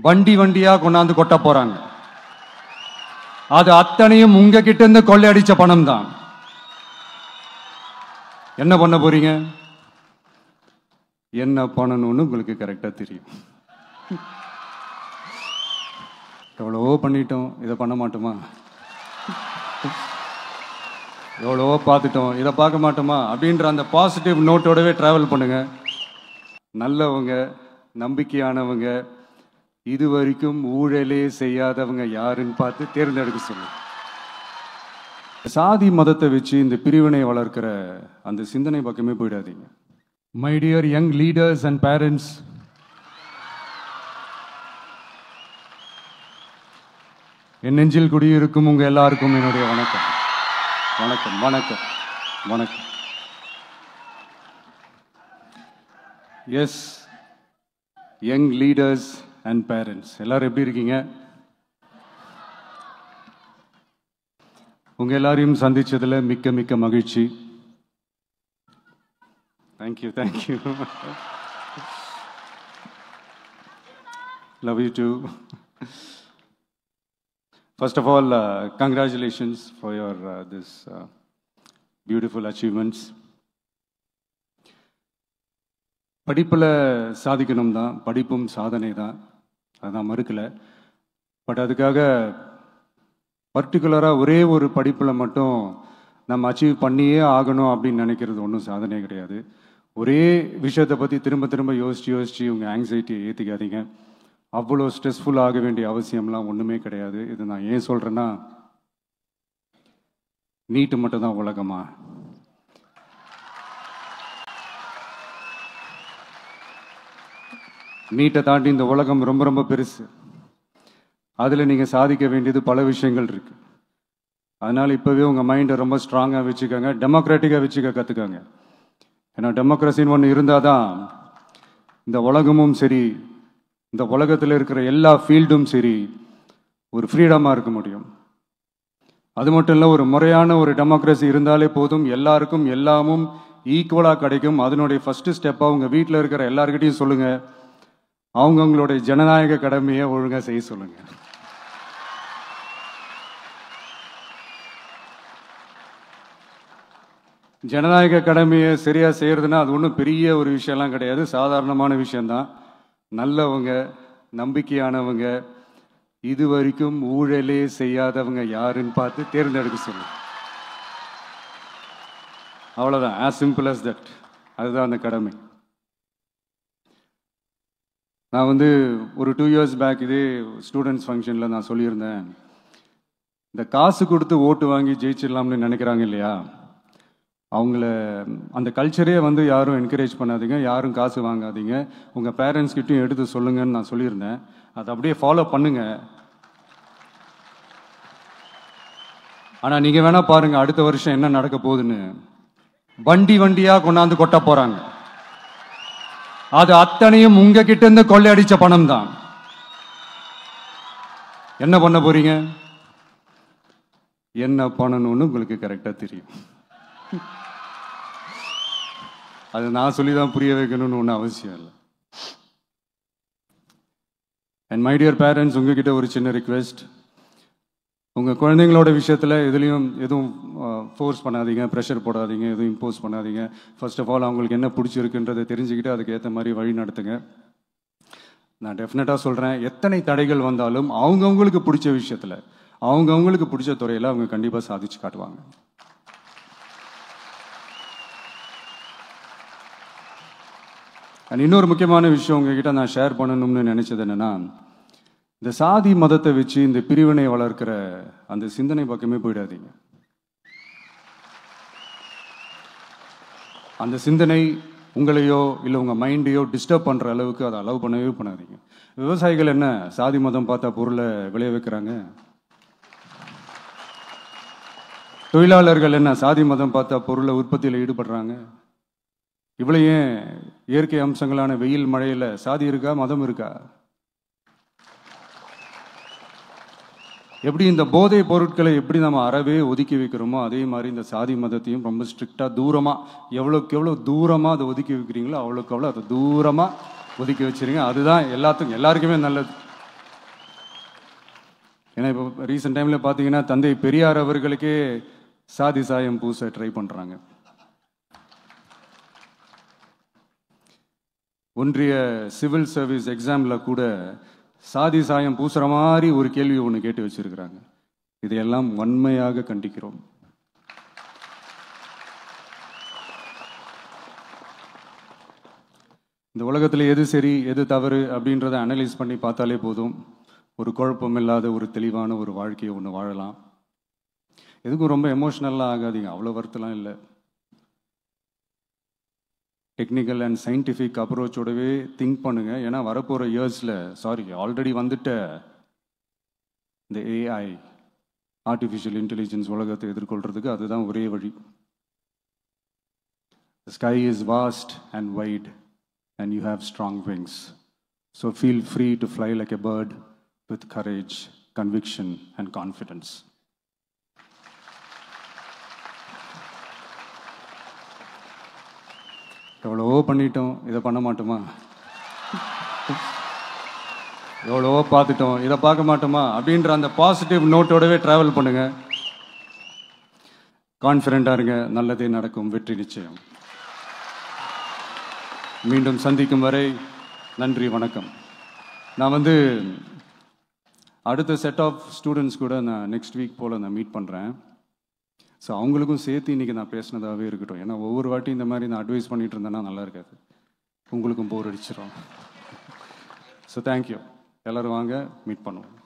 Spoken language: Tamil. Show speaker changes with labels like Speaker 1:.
Speaker 1: வண்டி வண்டியா கொண்டாந்து கொட்ட போறாங்க. அது அத்தனையும் உங்ககிட்ட இருந்து கொள்ளையடிச்ச பணம் தான். என்ன பண்ண போறீங்க? என்ன பண்ணணும்னு உங்களுக்கு கரெக்டா தெரியும். எவ்வளவோ பண்ணிட்டோம், இதை பண்ண மாட்டோமா? எவ்வளவோ பார்த்துட்டோம், இதை பார்க்க மாட்டோமா அப்படின்ற அந்த பாசிட்டிவ் நோட்டோடவே டிராவல் பண்ணுங்க. நல்லவங்க, நம்பிக்கையானவங்க, இது வரைக்கும் ஊழலே செய்யாதவங்க யாருன்னு பார்த்து தேர்ந்தெடுக்க சொல்லுங்க. சாதி மதத்தை வச்சு இந்த பிரிவினை வளர்க்கிற அந்த சிந்தனை பக்கமே போயிடாதீங்க. My dear young leaders and parents, என் நெஞ்சில் குடியிருக்கும் உங்க எல்லாருக்கும் என்னுடைய வணக்கம். வணக்கம் வணக்கம் வணக்கம். Yes, young leaders and parents, எல்லாரும் எப்படி இருக்கீங்க? உங்க எல்லாரையும் சந்திச்சதுல மிக்க மிக்க மகிழ்ச்சி. Thank you thank you. Love you too. First of all, congratulations for your this beautiful achievements. படிப்பில் சாதிக்கணும் தான், படிப்பும் சாதனை தான், அதான் மறுக்கலை. பட் அதுக்காக பர்டிகுலராக ஒரே ஒரு படிப்பில் மட்டும் நம்ம அச்சீவ் பண்ணியே ஆகணும் அப்படின்னு நினைக்கிறது ஒன்றும் சாதனை கிடையாது. ஒரே விஷயத்தை பற்றி திரும்ப திரும்ப யோசித்து உங்கள் ஆங்ஸைட்டியை ஏற்றிக்காதீங்க. அவ்வளோ ஸ்ட்ரெஸ்ஃபுல் ஆக வேண்டிய அவசியம்லாம் ஒன்றுமே கிடையாது. இது நான் ஏன் சொல்கிறேன்னா, நீட்டு மட்டும் தான் உலகமா? நீட்டை தாண்டி இந்த உலகம் ரொம்ப ரொம்ப பெருசு. அதில் நீங்கள் சாதிக்க வேண்டியது பல விஷயங்கள் இருக்கு. அதனால் இப்போவே உங்கள் மைண்டை ரொம்ப ஸ்ட்ராங்காக வச்சுக்கோங்க, டெமோக்ராட்டிக்காக வச்சுக்க கற்றுக்கோங்க. ஏன்னா டெமோக்ரஸின்னு ஒன்று இருந்தால் தான் இந்த உலகமும் சரி, இந்த உலகத்தில் இருக்கிற எல்லா ஃபீல்டும் சரி, ஒரு ஃப்ரீடமாக இருக்க முடியும். அது மட்டும் இல்லை, ஒரு முறையான ஒரு டெமோக்ரஸி இருந்தாலே போதும், எல்லாருக்கும் எல்லாமும் ஈக்குவலாக கிடைக்கும். அதனுடைய ஃபர்ஸ்ட் ஸ்டெப்பாக உங்கள் வீட்டில் இருக்கிற எல்லாருக்கிட்டையும் சொல்லுங்கள், அவங்கவுங்களுடைய ஜனநாயக கடமையை ஒழுங்காக செய்ய சொல்லுங்கள். ஜனநாயக கடமையை சரியாக செய்யறதுன்னா அது ஒன்றும் பெரிய ஒரு விஷயம்லாம் கிடையாது, சாதாரணமான விஷயம்தான். நல்லவங்க, நம்பிக்கையானவங்க, இது வரைக்கும் ஊழலே செய்யாதவங்க யாருன்னு பார்த்து தேர்ந்தெடுக்க சொல்லுங்க. அவ்வளோதான், ஆஸ் சிம்பிள் அஸ் தட். அதுதான் அந்த கடமை. நான் ஒரு 2 years பேக் இதே ஸ்டூடெண்ட்ஸ் ஃபங்க்ஷனில் நான் சொல்லியிருந்தேன், இந்த காசு கொடுத்து ஓட்டு வாங்கி ஜெயிச்சிடலாம்னு நினைக்கிறாங்க இல்லையா, அவங்கள அந்த கல்ச்சரே யாரும் என்கரேஜ் பண்ணாதீங்க, யாரும் காசு வாங்காதீங்க, உங்கள் பேரண்ட்ஸ்கிட்டையும் எடுத்து சொல்லுங்கன்னு நான் சொல்லியிருந்தேன். அதை அப்படியே ஃபாலோ பண்ணுங்க. ஆனால் நீங்கள் வேணா பாருங்க, அடுத்த வருஷம் என்ன நடக்க போகுதுன்னு. வண்டி வண்டியாக கொண்டாந்து கொட்ட போறாங்க. அது அத்தனையும் உங்ககிட்ட இருந்து கொள்ளையடிச்ச பணம் தான். என்ன பண்ண போறீங்க? என்ன பண்ணணும்னு உங்களுக்கு கரெக்டாக தெரியும். அது நான் சொல்லி தான் புரிய வைக்கணும்னு ஒன்றும் அவசியம் இல்லை. அண்ட் மை டியர் பேரண்ட்ஸ், உங்ககிட்ட ஒரு சின்ன ரிக்வெஸ்ட். உங்கள் குழந்தைங்களோட விஷயத்தில் எதுவும் ஃபோர்ஸ் பண்ணாதீங்க, ப்ரெஷர் போடாதீங்க, எதுவும் இம்போஸ் பண்ணாதீங்க. ஃபர்ஸ்ட் ஆஃப் ஆல் அவங்களுக்கு என்ன பிடிச்சிருக்குன்றதை தெரிஞ்சுக்கிட்டு அதுக்கு ஏற்ற மாதிரி வழி நடத்துங்க. நான் டெஃபினட்டாக சொல்கிறேன், எத்தனை தடைகள் வந்தாலும் அவங்கவுங்களுக்கு பிடிச்ச விஷயத்தில், அவங்கவுங்களுக்கு பிடிச்ச துறையில் அவங்க கண்டிப்பாக சாதிச்சு காட்டுவாங்க. அண்ட் இன்னொரு முக்கியமான விஷயம் உங்ககிட்ட நான் ஷேர் பண்ணணும்னு நினைச்சது என்னன்னா, இந்த சாதி மதத்தை வச்சு இந்த பிரிவினை வளர்க்கிற அந்த சிந்தனை பக்கமே போயிடாதீங்க. அந்த சிந்தனை உங்களையோ இல்லை உங்கள் மைண்டையோ டிஸ்டர்ப் பண்ணுற அளவுக்கு அதை அலோவ் பண்ணவே பண்ணாதீங்க. விவசாயிகள் என்ன சாதி மதம் பார்த்தா பொருளை விளைய வைக்கிறாங்க? தொழிலாளர்கள் என்ன சாதி மதம் பார்த்தா பொருளை உற்பத்தியில் ஈடுபடுறாங்க? இவ்வளோ ஏன் இயற்கை அம்சங்களான வெயில் மழையில் சாதி இருக்கா, மதம் இருக்கா? எப்படி இந்த போதை பொருட்களை எப்படி நம்ம அறவே ஒதுக்கி வைக்கிறோமோ அதே மாதிரி இந்த சாதி மதத்தையும் ரொம்ப ஸ்ட்ரிக்டாக தூரமாக, எவ்வளோக்கு எவ்வளோ தூரமாக அதை ஒதுக்கி வைக்கிறீங்களோ அவ்வளோக்கு அவ்வளோ அதை தூரமாக ஒதுக்கி வச்சுருங்க. அதுதான் எல்லாருக்குமே நல்லது. ஏன்னா இப்போ ரீசெண்ட் டைமில் பார்த்தீங்கன்னா தந்தை பெரியார் அவர்களுக்கே சாதி சாயம் பூச ட்ரை பண்ணுறாங்க. ஒன்றிய சிவில் சர்வீஸ் எக்ஸாமில் கூட சாதி சாயம் பூசுகிற மாதிரி ஒரு கேள்வி ஒன்று கேட்டு வச்சிருக்கிறாங்க. இதையெல்லாம் வன்மையாக கண்டிக்கிறோம். இந்த உலகத்தில் எது சரி எது தவறு அப்படின்றத அனலைஸ் பண்ணி பார்த்தாலே போதும், ஒரு குழப்பம் இல்லாத ஒரு தெளிவான ஒரு வாழ்க்கையை ஒன்று வாழலாம். எதுக்கும் ரொம்ப எமோஷ்னலாக ஆகாதீங்க, அவ்வளோ வருத்தலாம் இல்லை. டெக்னிக்கல் அண்ட் சயின்டிஃபிக் அப்ரோச்சோடவே திங்க் பண்ணுங்க. ஏன்னா வரப்போகிற இயர்ஸில் ஆல்ரெடி வந்துட்ட இந்த ஏஐ ஆர்டிஃபிஷியல் இன்டெலிஜென்ஸ் உலகத்தை எதிர்கொள்றதுக்கு அதுதான் ஒரே வழி. The sky is vast and wide and you have strong wings. So feel free to fly like a bird with courage, conviction and confidence. எவ்வளவோ பண்ணிட்டோம், இதை பண்ண மாட்டோமா? எவ்வளவோ பார்த்துட்டோம், இதை பார்க்க மாட்டோமா அப்படின்ற அந்த பாசிட்டிவ் நோட்டோடவே ட்ராவல் பண்ணுங்க. கான்ஃபிடென்ட்டாக இருங்க, நல்லதே நடக்கும், வெற்றி நிச்சயம். மீண்டும் சந்திக்கும் வரை நன்றி, வணக்கம். நான் அடுத்த செட் ஆஃப் ஸ்டூடெண்ட்ஸ் கூட நான் நெக்ஸ்ட் வீக் போல் நான் மீட் பண்ணுறேன். ஸோ அவங்களுக்கும் சேர்த்து இன்றைக்கி நான் பேசினதாகவே இருக்கட்டும். ஏன்னா ஒவ்வொரு வாட்டி இந்த மாதிரி நான் அட்வைஸ் பண்ணிகிட்டு இருந்தேன்னா நல்லா இருக்காது, உங்களுக்கும் போர் அடிச்சிடும். So thank you. எல்லோரும் வாங்க, மீட் பண்ணுவோம்.